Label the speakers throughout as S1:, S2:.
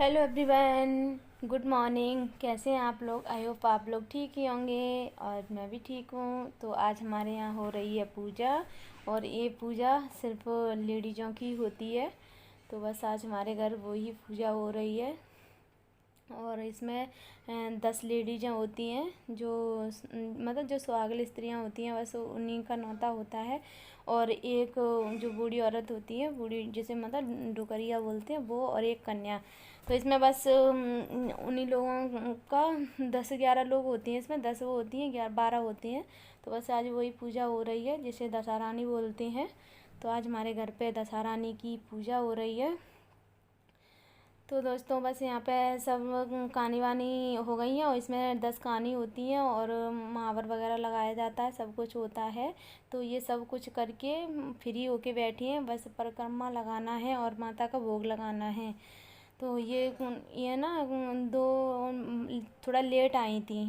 S1: Hello everyone, good morning. कैसे हैं आप लोग? आई होप आप लोग ठीक ही होंगे और मैं भी ठीक हूँ। तो आज हमारे यहाँ हो रही है पूजा, और ये पूजा सिर्फ लेडीज़ों की होती है। तो बस आज हमारे घर वही पूजा हो रही है। और इसमें 10 लेडीज़ें होती हैं जो मतलब जो सुहागन स्त्रियाँ होती हैं, बस उन्हीं का न्योता होता है। और एक जो बूढ़ी औरत होती है, बूढ़ी जिसे मतलब डुकरिया बोलते हैं, वो, और एक कन्या। तो इसमें बस उन्हीं लोगों का 10-11 लोग होती हैं। इसमें 10 वो होती हैं, 12 होती हैं। तो बस आज वही पूजा हो रही है जिसे दशहरानी बोलते हैं। तो आज हमारे घर पे दशहरानी की पूजा हो रही है। तो दोस्तों बस यहाँ पे सब कहानी वानी हो गई हैं, और इसमें 10 कहानी होती हैं और महावर वगैरह लगाया जाता है, सब कुछ होता है। तो ये सब कुछ करके फ्री होके बैठी हैं, बस परिक्रमा लगाना है और माता का भोग लगाना है। तो ये ना दो थोड़ा लेट आई थी,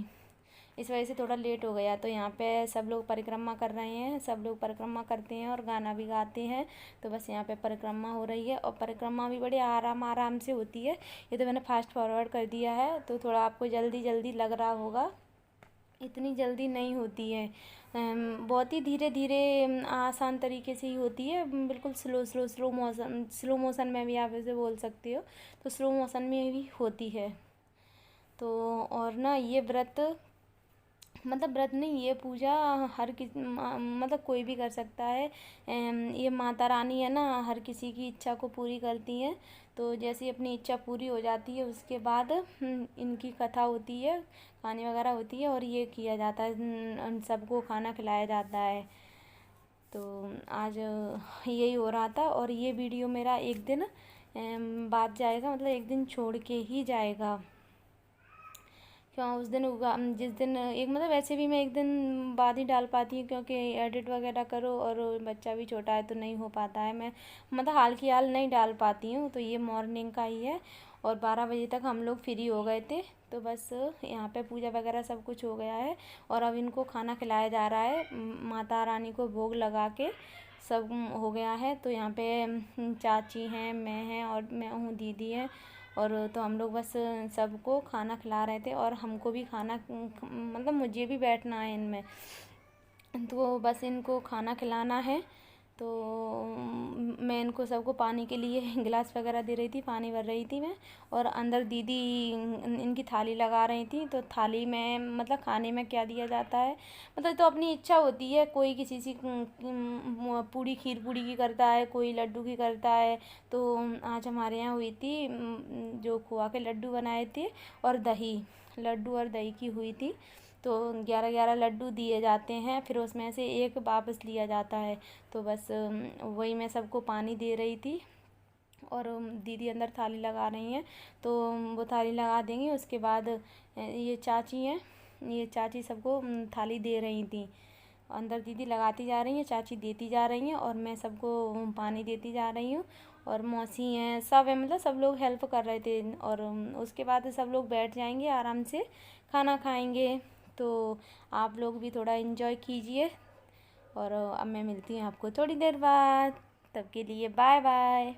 S1: इस वजह से थोड़ा लेट हो गया। तो यहाँ पे सब लोग परिक्रमा कर रहे हैं, सब लोग परिक्रमा करते हैं और गाना भी गाते हैं। तो बस यहाँ पे परिक्रमा हो रही है, और परिक्रमा भी बड़े आराम आराम से होती है। ये तो मैंने फास्ट फॉरवर्ड कर दिया है, तो थोड़ा आपको जल्दी जल्दी लग रहा होगा। इतनी जल्दी नहीं होती है, बहुत ही धीरे धीरे आसान तरीके से ही होती है। बिल्कुल स्लो मोशन में भी आप इसे बोल सकते हो। तो स्लो मोशन में भी होती है। तो और ना ये व्रत, मतलब व्रत नहीं, ये पूजा हर किस मतलब कोई भी कर सकता है। ये माता रानी है ना, हर किसी की इच्छा को पूरी करती हैं। तो जैसे अपनी इच्छा पूरी हो जाती है, उसके बाद इनकी कथा होती है, कहानी वगैरह होती है, और ये किया जाता है, सबको खाना खिलाया जाता है। तो आज यही हो रहा था। और ये वीडियो मेरा एक दिन बाद जाएगा, मतलब एक दिन छोड़ के ही जाएगा। क्यों उस दिन जिस दिन एक मतलब वैसे भी मैं एक दिन बाद ही डाल पाती हूँ, क्योंकि एडिट वगैरह करो और बच्चा भी छोटा है तो नहीं हो पाता है। मैं मतलब हाल की हाल नहीं डाल पाती हूँ। तो ये मॉर्निंग का ही है, और 12 बजे तक हम लोग फ्री हो गए थे। तो बस यहाँ पे पूजा वगैरह सब कुछ हो गया है, और अब इनको खाना खिलाया जा रहा है, माता रानी को भोग लगा के सब हो गया है। तो यहाँ पे चाची हैं, मैं हैं, और मैं हूँ, दीदी है। और तो हम लोग बस सबको खाना खिला रहे थे, और हमको भी खाना मतलब मुझे भी बैठना है इनमें। तो बस इनको खाना खिलाना है। तो मैं इनको सबको पानी के लिए गिलास वगैरह दे रही थी, पानी भर रही थी मैं। और अंदर दीदी इनकी थाली लगा रही थी। तो थाली में मतलब खाने में क्या दिया जाता है, मतलब तो अपनी इच्छा होती है। कोई किसी सी पूड़ी, खीर पूड़ी की करता है, कोई लड्डू की करता है। तो आज हमारे यहाँ हुई थी जो खोआ के लड्डू बनाए थे, और दही, लड्डू और दही की हुई थी। तो 11-11 लड्डू दिए जाते हैं, फिर उसमें से एक वापस लिया जाता है। तो बस वही मैं सबको पानी दे रही थी, और दीदी अंदर थाली लगा रही हैं। तो वो थाली लगा देंगी, उसके बाद ये चाची हैं, ये चाची सबको थाली दे रही थी। अंदर दीदी लगाती जा रही हैं, चाची देती जा रही हैं, और मैं सबको पानी देती जा रही हूँ। और मौसी हैं, सब है, मतलब सब लोग हेल्प कर रहे थे। और उसके बाद सब लोग बैठ जाएंगे, आराम से खाना खाएंगे। तो आप लोग भी थोड़ा इन्जॉय कीजिए। और अब मैं मिलती हूँ आपको थोड़ी देर बाद, तब के लिए बाय बाय।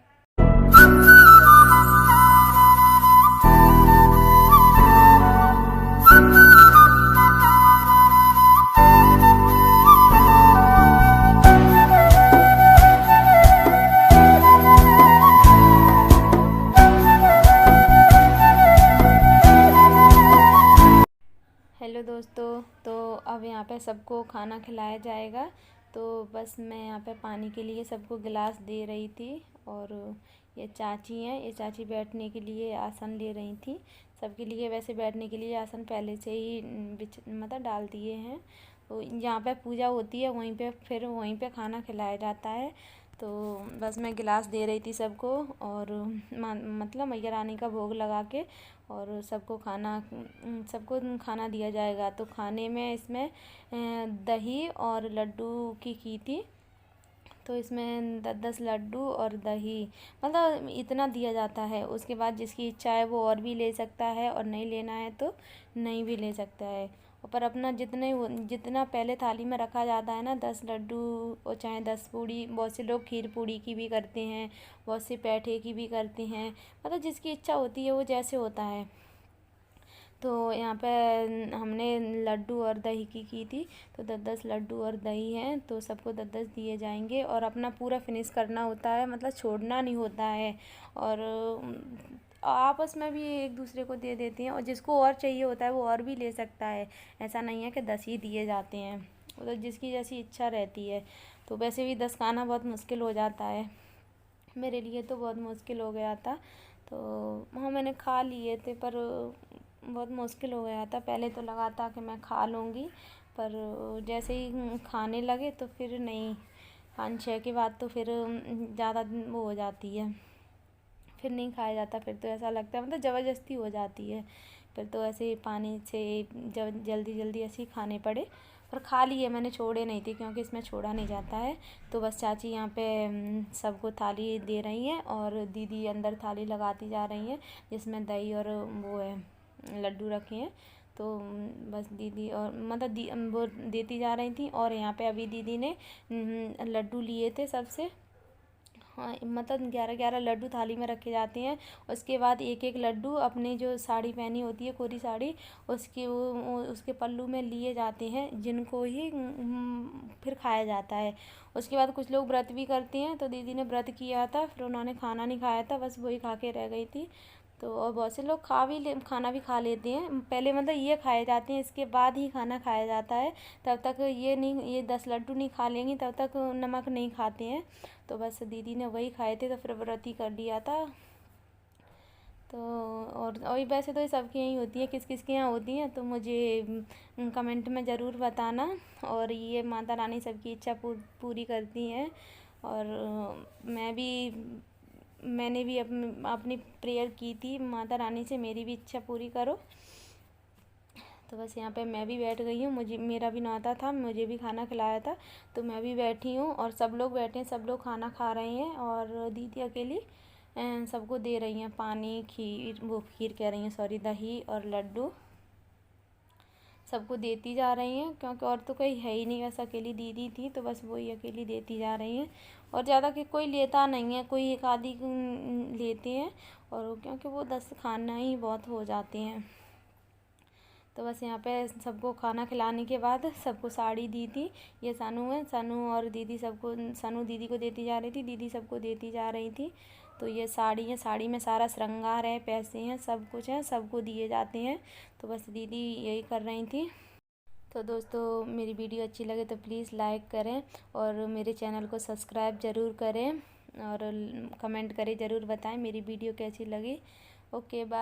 S1: हेलो दोस्तों, तो अब यहाँ पे सबको खाना खिलाया जाएगा। तो बस मैं यहाँ पे पानी के लिए सबको गिलास दे रही थी। और ये चाची हैं, ये चाची बैठने के लिए आसन ले रही थी। सबके लिए वैसे बैठने के लिए आसन पहले से ही मतलब डाल दिए हैं। तो जहाँ पे पूजा होती है वहीं पे फिर वहीं पे खाना खिलाया जाता है। तो बस मैं गिलास दे रही थी सबको, और मतलब मैया रानी का भोग लगा के, और सबको खाना दिया जाएगा। तो खाने में इसमें दही और लड्डू की थी। तो इसमें 10-10 लड्डू और दही, मतलब इतना दिया जाता है। उसके बाद जिसकी इच्छा है वो और भी ले सकता है, और नहीं लेना है तो नहीं भी ले सकता है। पर अपना जितना पहले थाली में रखा जाता है ना, 10 लड्डू और चाहे 10 पूड़ी, बहुत से लोग खीर पूड़ी की भी करते हैं, बहुत से पेठे की भी करते हैं, मतलब जिसकी इच्छा होती है वो जैसे होता है। तो यहाँ पे हमने लड्डू और दही की थी, तो 10-10 लड्डू और दही हैं, तो सबको 10-10 दिए जाएंगे और अपना पूरा फिनिश करना होता है, मतलब छोड़ना नहीं होता है। और आपस में भी एक दूसरे को दे देते हैं, और जिसको और चाहिए होता है वो और भी ले सकता है। ऐसा नहीं है कि 10 ही दिए जाते हैं, मतलब जिसकी जैसी इच्छा रहती है। तो वैसे भी 10 खाना बहुत मुश्किल हो जाता है, मेरे लिए तो बहुत मुश्किल हो गया था। तो हाँ, मैंने खा लिए थे, पर बहुत मुश्किल हो गया था। पहले तो लगा था कि मैं खा लूँगी, पर जैसे ही खाने लगे तो फिर नहीं, 5-6 के बाद तो फिर ज़्यादा वो हो जाती है, फिर नहीं खाया जाता। फिर तो ऐसा लगता है मतलब ज़बरदस्ती हो जाती है, फिर तो ऐसे पानी से जब जल्दी जल्दी ऐसे ही खाने पड़े। पर खा लिए मैंने, छोड़े नहीं थे, क्योंकि इसमें छोड़ा नहीं जाता है। तो बस चाची यहाँ पे सबको थाली दे रही हैं, और दीदी अंदर थाली लगाती जा रही हैं, जिसमें दही और वो है, लड्डू रखे हैं। तो बस दीदी और मतलब वो देती जा रही थी, और यहाँ पे अभी दीदी ने लड्डू लिए थे सबसे। हाँ, मतलब 11-11 लड्डू थाली में रखे जाते हैं। उसके बाद एक एक लड्डू अपनी जो साड़ी पहनी होती है, कोरी साड़ी, उसके पल्लू में लिए जाते हैं, जिनको ही फिर खाया जाता है। उसके बाद कुछ लोग व्रत भी करते हैं, तो दीदी ने व्रत किया था, फिर उन्होंने खाना नहीं खाया था, बस वही खा के रह गई थी। तो और बहुत से लोग खाना भी खा लेते हैं, पहले मतलब ये खाए जाते हैं, इसके बाद ही खाना खाया जाता है। तब तक ये 10 लड्डू नहीं खा लेंगी, तब तक नमक नहीं खाते हैं। तो बस दीदी ने वही खाए थे, तो फिर व्रत ही कर लिया था। तो और वैसे तो ये सबके यहीं होती है, किस किस के यहाँ होती हैं तो मुझे कमेंट में ज़रूर बताना। और ये माता रानी सबकी इच्छा पूरी करती हैं। और मैंने भी अपनी प्रेयर की थी, माता रानी से मेरी भी इच्छा पूरी करो। तो बस यहाँ पे मैं भी बैठ गई हूँ, मेरा भी न्योता था, मुझे भी खाना खिलाया था, तो मैं भी बैठी हूँ, और सब लोग बैठे हैं, सब लोग खाना खा रहे हैं, और दीदी अकेली सबको दे रही हैं पानी, खीर कह रही हैं, सॉरी, दही और लड्डू सबको देती जा रही हैं, क्योंकि और तो कोई है ही नहीं, बस अकेली दीदी थी, तो बस वही अकेली देती जा रही हैं। और ज़्यादा कि कोई लेता नहीं है, कोई एक आधी लेते हैं, और क्योंकि वो 10 खाना ही बहुत हो जाते हैं। तो बस यहाँ पे सबको खाना खिलाने के बाद सबको साड़ी दी थी। ये सानू है, सानू और दीदी सबको, सानू दीदी को देती जा रही थी, दीदी सबको देती जा रही थी। तो ये साड़ी है, साड़ी में सारा श्रृंगार है, पैसे हैं, सब कुछ है, सबको दिए जाते हैं। तो बस दीदी यही कर रही थी। तो दोस्तों, मेरी वीडियो अच्छी लगे तो प्लीज़ लाइक करें, और मेरे चैनल को सब्सक्राइब ज़रूर करें, और कमेंट करें, ज़रूर बताएं मेरी वीडियो कैसी लगी। Okay, bye.